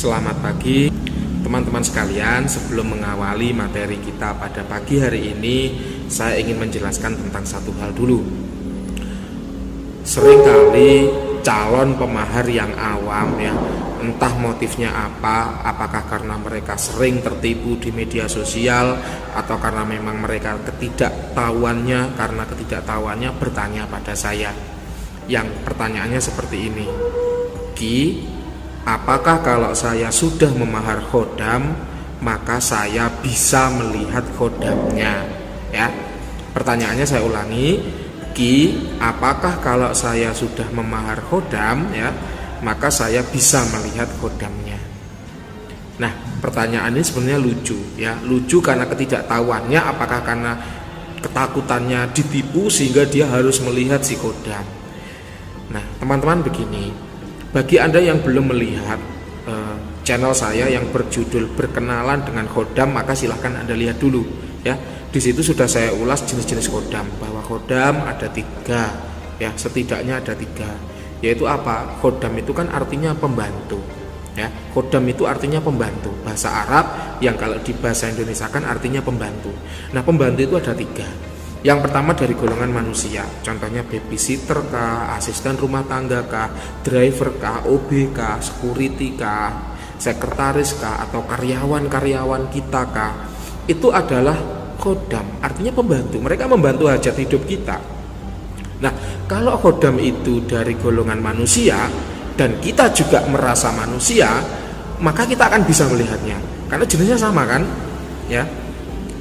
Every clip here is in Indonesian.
Selamat pagi teman-teman sekalian. Sebelum mengawali materi kita pada pagi hari ini, saya ingin menjelaskan tentang satu hal dulu. Seringkali calon pemahar yang awam ya, entah motifnya apa, apakah karena mereka sering tertipu di media sosial atau karena memang mereka karena ketidaktahuannya bertanya pada saya. Yang pertanyaannya seperti ini, Ki, apakah kalau saya sudah memahar khodam maka saya bisa melihat khodamnya? Ya, pertanyaannya saya ulangi, Ki, apakah kalau saya sudah memahar khodam ya maka saya bisa melihat khodamnya? Nah, pertanyaan ini sebenarnya lucu ya, lucu karena ketidaktahuannya, apakah karena ketakutannya ditipu sehingga dia harus melihat si khodam. Nah, teman-teman begini, bagi Anda yang belum melihat channel saya yang berjudul Berkenalan dengan Khodam, maka silahkan Anda lihat dulu ya. Di situ sudah saya ulas jenis-jenis khodam, bahwa khodam ada 3 ya, setidaknya ada 3. Yaitu apa? Khodam itu kan artinya pembantu ya. Khodam itu artinya pembantu, bahasa Arab yang kalau di bahasa Indonesia kan artinya pembantu. Nah, pembantu itu ada 3. Yang pertama dari golongan manusia, contohnya babysitter kah, asisten rumah tangga kah, driver kah, OB kah, security kah, sekretaris kah, atau karyawan-karyawan kita kah. Itu adalah khodam, artinya pembantu. Mereka membantu hajat hidup kita. Nah, kalau khodam itu dari golongan manusia dan kita juga merasa manusia, maka kita akan bisa melihatnya karena jenisnya sama kan, ya.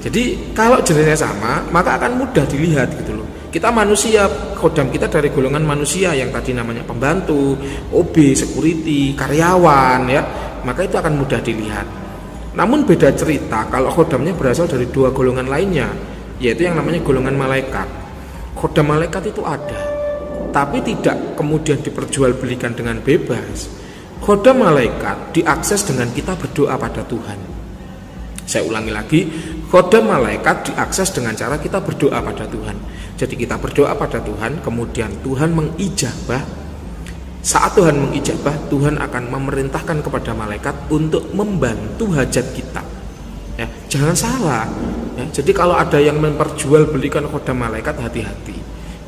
Jadi kalau jenisnya sama, maka akan mudah dilihat gitu loh. Kita manusia, khodam kita dari golongan manusia yang tadi namanya pembantu, OB, security, karyawan ya, maka itu akan mudah dilihat. Namun beda cerita kalau khodamnya berasal dari 2 golongan lainnya, yaitu yang namanya golongan malaikat. Khodam malaikat itu ada, tapi tidak kemudian diperjualbelikan dengan bebas. Khodam malaikat diakses dengan kita berdoa pada Tuhan. Saya ulangi lagi, khodam malaikat diakses dengan cara kita berdoa pada Tuhan. Jadi kita berdoa pada Tuhan, kemudian Tuhan mengijabah. Saat Tuhan mengijabah, Tuhan akan memerintahkan kepada malaikat untuk membantu hajat kita. Ya, jangan salah. Ya, jadi kalau ada yang memperjualbelikan khodam malaikat, hati-hati.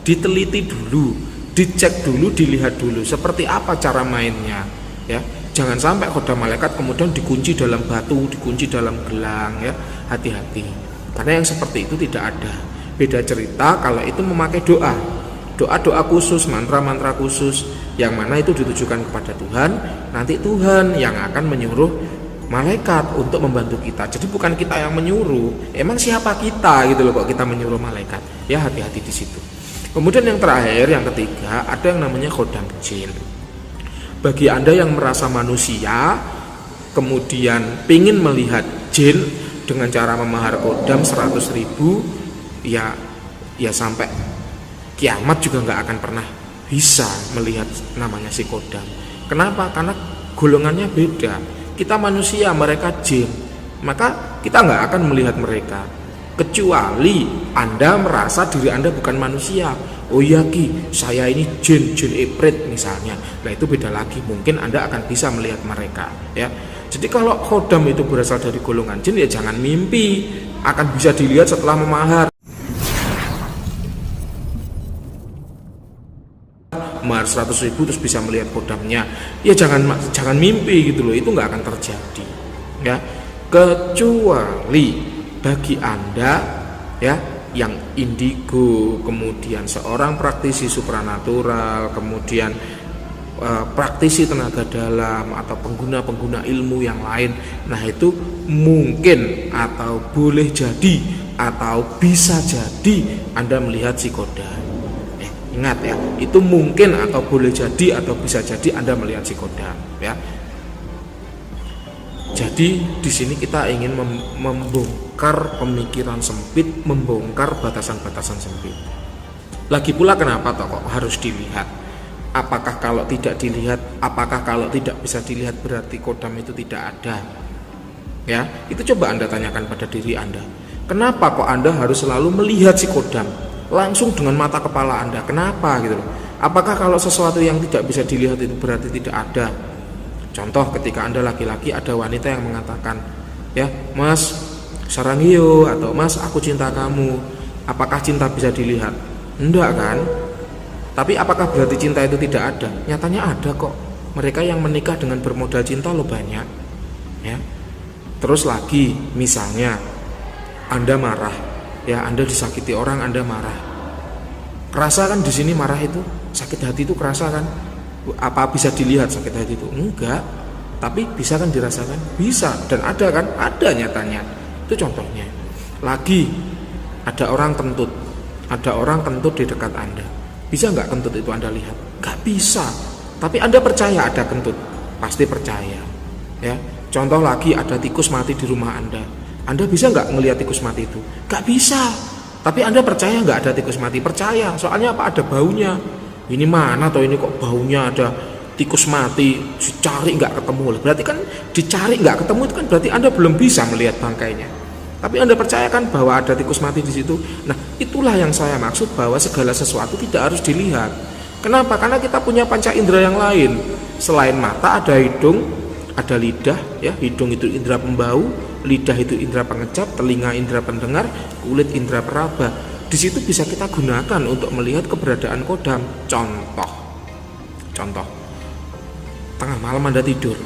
Diteliti dulu, dicek dulu, dilihat dulu seperti apa cara mainnya. Ya, jangan sampai khodam malaikat kemudian dikunci dalam batu, dikunci dalam gelang ya. Hati-hati. Karena yang seperti itu tidak ada. Beda cerita kalau itu memakai doa. Doa-doa khusus, mantra-mantra khusus yang mana itu ditujukan kepada Tuhan. Nanti Tuhan yang akan menyuruh malaikat untuk membantu kita. Jadi bukan kita yang menyuruh. Emang siapa kita gitu loh kok kita menyuruh malaikat. Ya, hati-hati di situ. Kemudian yang terakhir, yang ketiga, ada yang namanya khodam jin. Bagi Anda yang merasa manusia, kemudian ingin melihat jin dengan cara memahar khodam 100.000, ya sampai kiamat juga nggak akan pernah bisa melihat namanya si khodam. Kenapa? Karena golongannya beda. Kita manusia, mereka jin, maka kita nggak akan melihat mereka. Kecuali Anda merasa diri Anda bukan manusia. Oh iya Ki, saya ini jin ifrit misalnya. Nah itu beda lagi, mungkin Anda akan bisa melihat mereka ya. Jadi kalau khodam itu berasal dari golongan jin, ya jangan mimpi akan bisa dilihat setelah memahar. Mahar 100.000 terus bisa melihat khodamnya. Ya jangan mimpi gitu loh, itu nggak akan terjadi ya. Kecuali bagi Anda ya yang indigo, kemudian seorang praktisi supranatural, kemudian praktisi tenaga dalam atau pengguna ilmu yang lain. Nah itu mungkin atau boleh jadi atau bisa jadi Anda melihat si khodam. Ingat ya, itu mungkin atau boleh jadi atau bisa jadi Anda melihat si khodam ya. Jadi di sini kita ingin membongkar pemikiran sempit, membongkar batasan-batasan sempit. Lagi pula kenapa kok harus dilihat? Apakah kalau tidak dilihat, apakah kalau tidak bisa dilihat berarti khodam itu tidak ada? Ya, itu coba Anda tanyakan pada diri Anda. Kenapa kok Anda harus selalu melihat si khodam langsung dengan mata kepala Anda? Kenapa gitu loh? Apakah kalau sesuatu yang tidak bisa dilihat itu berarti tidak ada? Contoh, ketika Anda laki-laki, ada wanita yang mengatakan, ya Mas, sarang hiyo, atau Mas, aku cinta kamu. Apakah cinta bisa dilihat? Enggak kan? Tapi apakah berarti cinta itu tidak ada? Nyatanya ada kok. Mereka yang menikah dengan bermodal cinta lo banyak, ya. Terus lagi, misalnya Anda marah, ya Anda disakiti orang, Anda marah. Kerasa kan di sini marah itu, sakit hati itu kerasa kan? Apa bisa dilihat sakit hati itu? Enggak. Tapi bisa kan dirasakan? Bisa, dan ada kan? Ada nyatanya. Itu contohnya. Lagi, ada orang kentut. Ada orang kentut di dekat Anda. Bisa nggak kentut itu Anda lihat? Nggak bisa. Tapi Anda percaya ada kentut? Pasti percaya. Ya. Contoh lagi, ada tikus mati di rumah Anda. Anda bisa nggak ngelihat tikus mati itu? Nggak bisa. Tapi Anda percaya nggak ada tikus mati? Percaya. Soalnya apa? Ada baunya. Ini mana atau ini kok baunya ada tikus mati, dicari nggak ketemu. Berarti kan dicari nggak ketemu itu kan berarti Anda belum bisa melihat bangkainya. Tapi Anda percaya kan bahwa ada tikus mati di situ. Nah, itulah yang saya maksud bahwa segala sesuatu tidak harus dilihat. Kenapa? Karena kita punya panca indera yang lain. Selain mata ada hidung, ada lidah, ya. Hidung itu indera pembau, lidah itu indera pengecap, telinga indera pendengar, kulit indera peraba. Di situ bisa kita gunakan untuk melihat keberadaan kodam. Contoh, tengah malam Anda tidur,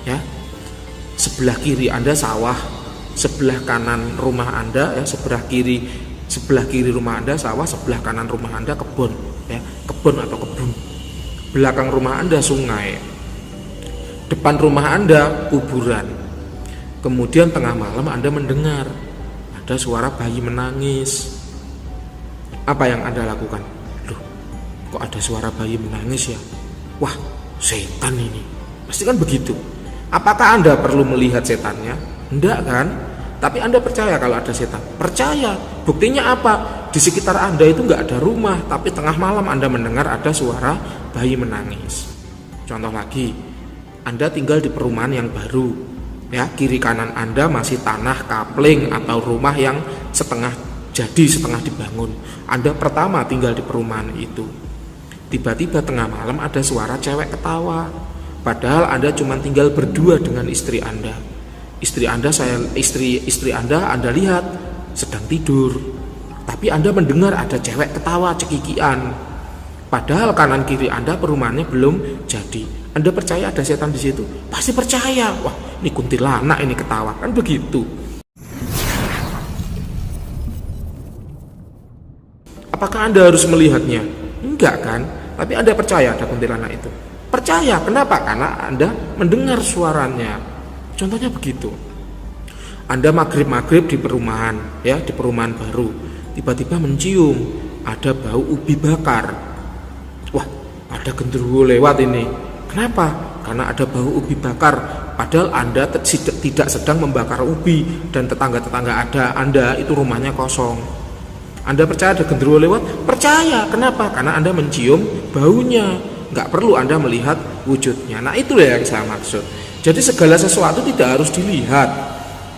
ya. Sebelah kiri Anda sawah, sebelah kanan rumah Anda, ya, sebelah kiri rumah Anda sawah, sebelah kanan rumah Anda kebun, ya, kebun atau kebun. Belakang rumah Anda sungai, depan rumah Anda kuburan. Kemudian tengah malam Anda mendengar ada suara bayi menangis. Apa yang Anda lakukan? Loh, kok ada suara bayi menangis ya? Wah, setan ini. Pasti kan begitu. Apakah Anda perlu melihat setannya? Enggak kan? Tapi Anda percaya kalau ada setan? Percaya. Buktinya apa? Di sekitar Anda itu enggak ada rumah, tapi tengah malam Anda mendengar ada suara bayi menangis. Contoh lagi, Anda tinggal di perumahan yang baru. Ya, kiri kanan Anda masih tanah kapling atau rumah yang setengah jadi, setengah dibangun. Anda pertama tinggal di perumahan itu. Tiba-tiba tengah malam ada suara cewek ketawa. Padahal Anda cuma tinggal berdua dengan istri Anda. Istri Anda lihat sedang tidur. Tapi Anda mendengar ada cewek ketawa cekikian. Padahal kanan kiri Anda perumahannya belum jadi. Anda percaya ada setan di situ? Pasti percaya. Wah, ini kuntilanak ini ketawa, kan begitu. Apakah Anda harus melihatnya? Enggak kan? Tapi Anda percaya ada kuntilanak itu? Percaya. Kenapa? Karena Anda mendengar suaranya. Contohnya begitu. Anda maghrib di perumahan, ya, di perumahan baru. Tiba-tiba mencium ada bau ubi bakar. Wah, ada genderuwo lewat ini. Kenapa? Karena ada bau ubi bakar. Padahal Anda tidak sedang membakar ubi dan tetangga-tetangga Anda itu rumahnya kosong. Anda percaya ada genderuwo lewat? Percaya. Kenapa? Karena Anda mencium baunya. Nggak perlu Anda melihat wujudnya. Nah, itulah yang saya maksud. Jadi segala sesuatu tidak harus dilihat.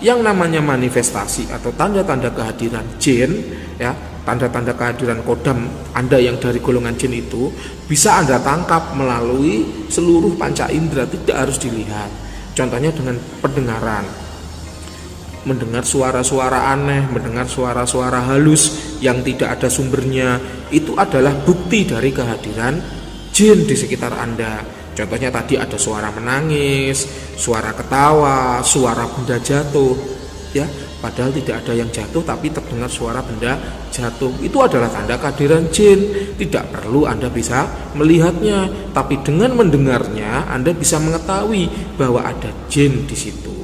Yang namanya manifestasi atau tanda-tanda kehadiran jin, ya, tanda-tanda kehadiran kodam Anda yang dari golongan jin itu bisa Anda tangkap melalui seluruh panca indera, tidak harus dilihat. Contohnya dengan pendengaran. Mendengar suara-suara aneh, mendengar suara-suara halus yang tidak ada sumbernya, itu adalah bukti dari kehadiran jin di sekitar Anda. Contohnya tadi ada suara menangis, suara ketawa, suara benda jatuh, ya. Padahal tidak ada yang jatuh, tapi terdengar suara benda jatuh. Itu adalah tanda kehadiran jin. Tidak perlu Anda bisa melihatnya, tapi dengan mendengarnya Anda bisa mengetahui bahwa ada jin di situ.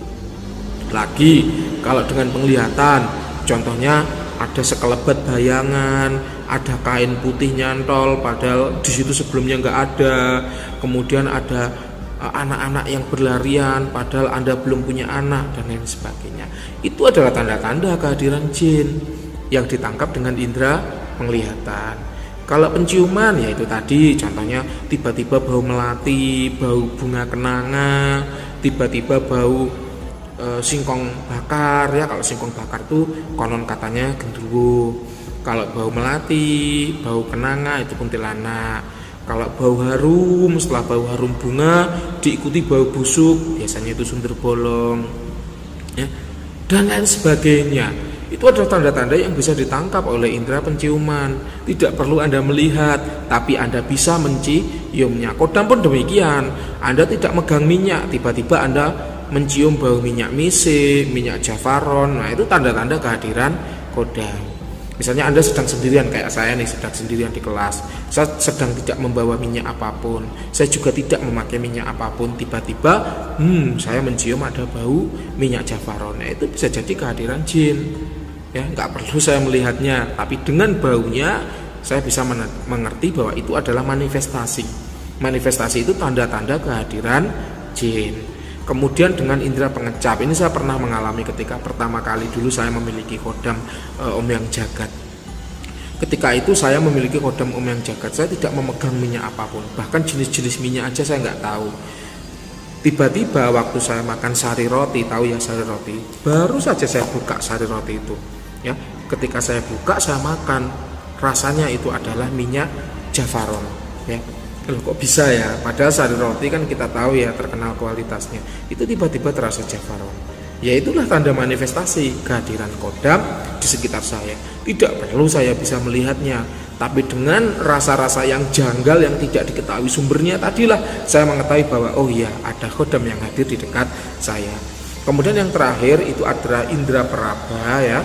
Lagi, kalau dengan penglihatan, contohnya ada sekelebat bayangan, ada kain putih nyantol, padahal di situ sebelumnya nggak ada. Kemudian ada anak-anak yang berlarian, padahal Anda belum punya anak, dan lain sebagainya. Itu adalah tanda-tanda kehadiran jin yang ditangkap dengan indera penglihatan. Kalau penciuman, ya itu tadi, contohnya tiba-tiba bau melati, bau bunga kenanga, tiba-tiba bau singkong bakar, ya. Kalau singkong bakar tuh konon katanya genderuwo. Kalau bau melati, bau kenanga itu kuntilanak. Kalau bau harum, setelah bau harum bunga diikuti bau busuk, biasanya itu sundur bolong, ya, dan lain sebagainya. Itu adalah tanda-tanda yang bisa ditangkap oleh indera penciuman. Tidak perlu Anda melihat, tapi Anda bisa menciumnya. Kodam pun demikian. Anda tidak megang minyak, tiba-tiba Anda mencium bau minyak mise, minyak javaron. Nah, itu tanda-tanda kehadiran kodam. Misalnya Anda sedang sendirian, kayak saya nih, sedang sendirian di kelas. Saya sedang tidak membawa minyak apapun. Saya juga tidak memakai minyak apapun. Tiba-tiba, saya mencium ada bau minyak javaron. Nah, itu bisa jadi kehadiran jin. Ya, nggak perlu saya melihatnya, tapi dengan baunya saya bisa mengerti bahwa itu adalah manifestasi. Manifestasi itu tanda-tanda kehadiran jin. Kemudian dengan indera pengecap, ini saya pernah mengalami ketika pertama kali dulu saya memiliki kodam Om Yang Jagat. Ketika itu saya memiliki kodam Om Yang Jagat, saya tidak memegang minyak apapun, bahkan jenis-jenis minyak aja saya nggak tahu. Tiba-tiba waktu saya makan sari roti, tahu ya sari roti, baru saja saya buka sari roti itu, ya. Ketika saya buka, saya makan, rasanya itu adalah minyak javaron, ya. Loh, kok bisa ya? Padahal sari roti kan kita tahu ya terkenal kualitasnya. Itu tiba-tiba terasa javaron. Ya itulah tanda manifestasi kehadiran kodam di sekitar saya. Tidak perlu saya bisa melihatnya, tapi dengan rasa-rasa yang janggal yang tidak diketahui sumbernya tadilah saya mengetahui bahwa oh iya, ada kodam yang hadir di dekat saya. Kemudian yang terakhir itu adalah indera peraba, ya.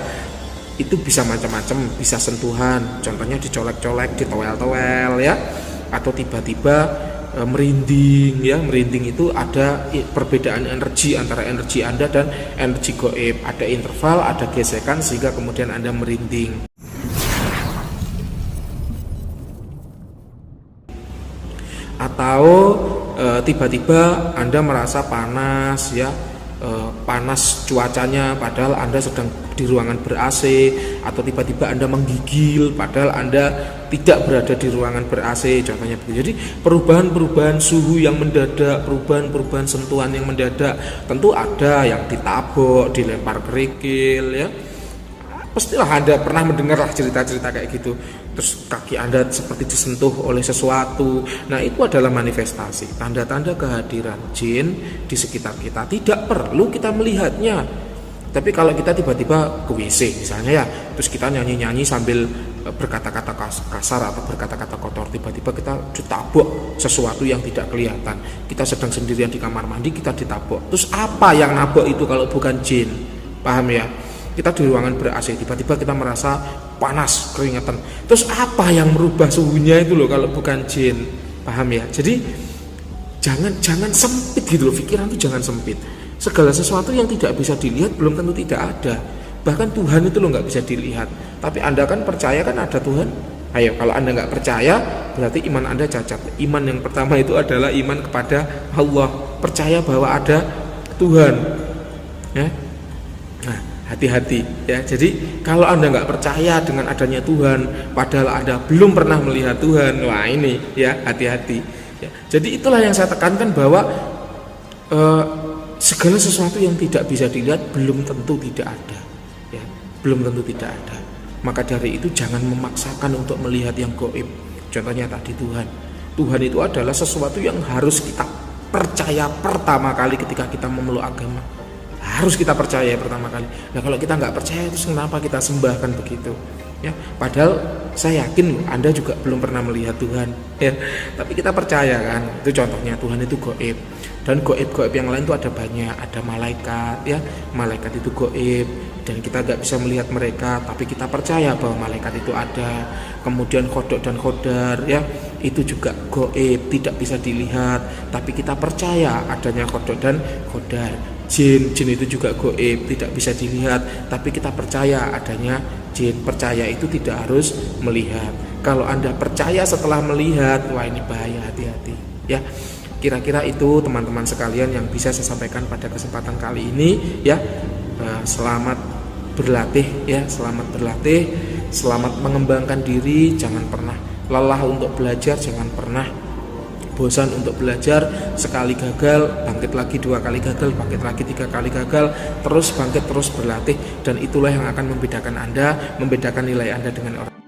Itu bisa macam-macam, bisa sentuhan, contohnya dicolek-colek, ditowel-towel, ya. Atau tiba-tiba merinding, ya. Merinding itu ada perbedaan energi antara energi Anda dan energi gaib, ada interval, ada gesekan sehingga kemudian Anda merinding. Atau tiba-tiba Anda merasa panas, ya, panas cuacanya padahal Anda sedang di ruangan ber-AC, atau tiba-tiba Anda menggigil padahal Anda tidak berada di ruangan ber-AC, contohnya begitu. Jadi perubahan-perubahan suhu yang mendadak, perubahan-perubahan sentuhan yang mendadak, tentu ada yang ditabok, dilempar kerikil, ya. Pastilah Anda pernah mendengar lah cerita-cerita kayak gitu. Terus kaki Anda seperti disentuh oleh sesuatu. Nah, itu adalah manifestasi, tanda-tanda kehadiran jin di sekitar kita. Tidak perlu kita melihatnya. Tapi kalau kita tiba-tiba ke WC misalnya, ya, terus kita nyanyi-nyanyi sambil berkata-kata kasar atau berkata-kata kotor, tiba-tiba kita ditabok sesuatu yang tidak kelihatan. Kita sedang sendirian di kamar mandi, kita ditabok. Terus apa yang nabok itu kalau bukan jin? Paham ya? Kita di ruangan ber-AC, tiba-tiba kita merasa panas, keringetan. Terus apa yang merubah suhunya itu loh kalau bukan jin? Paham ya? Jadi jangan sempit gitu loh, pikiran itu jangan sempit. Segala sesuatu yang tidak bisa dilihat belum tentu tidak ada. Bahkan Tuhan itu loh nggak bisa dilihat. Tapi Anda kan percaya kan ada Tuhan? Ayo, kalau Anda nggak percaya, berarti iman Anda cacat. Iman yang pertama itu adalah iman kepada Allah, percaya bahwa ada Tuhan, ya. Nah, hati-hati, ya. Jadi kalau Anda nggak percaya dengan adanya Tuhan, padahal Anda belum pernah melihat Tuhan, wah ini, ya, hati-hati, ya. Jadi itulah yang saya tekankan bahwa segala sesuatu yang tidak bisa dilihat belum tentu tidak ada, ya, belum tentu tidak ada. Maka dari itu jangan memaksakan untuk melihat yang gaib. Contohnya tadi Tuhan itu adalah sesuatu yang harus kita percaya pertama kali ketika kita memeluk agama. Harus kita percaya pertama kali. Nah, kalau kita nggak percaya, itu kenapa kita sembahkan begitu? Ya, padahal saya yakin Anda juga belum pernah melihat Tuhan, ya. Tapi kita percaya kan. Itu contohnya Tuhan itu gaib. Dan gaib-gaib yang lain itu ada banyak, ada malaikat, ya. Malaikat itu gaib dan kita nggak bisa melihat mereka, tapi kita percaya bahwa malaikat itu ada. Kemudian khodok dan khodar, ya, itu juga gaib, tidak bisa dilihat, tapi kita percaya adanya khodok dan khodar. Jin itu juga gaib, tidak bisa dilihat, tapi kita percaya adanya jin. Percaya itu tidak harus melihat. Kalau Anda percaya setelah melihat, wah ini bahaya, hati-hati, ya. Kira-kira itu teman-teman sekalian yang bisa saya sampaikan pada kesempatan kali ini, ya. Selamat berlatih, ya, selamat berlatih, selamat mengembangkan diri. Jangan pernah lelah untuk belajar, jangan pernah bosan untuk belajar. Sekali gagal, bangkit lagi, 2 kali gagal, bangkit lagi, 3 kali gagal, terus bangkit, terus berlatih. Dan itulah yang akan membedakan Anda, membedakan nilai Anda dengan orang.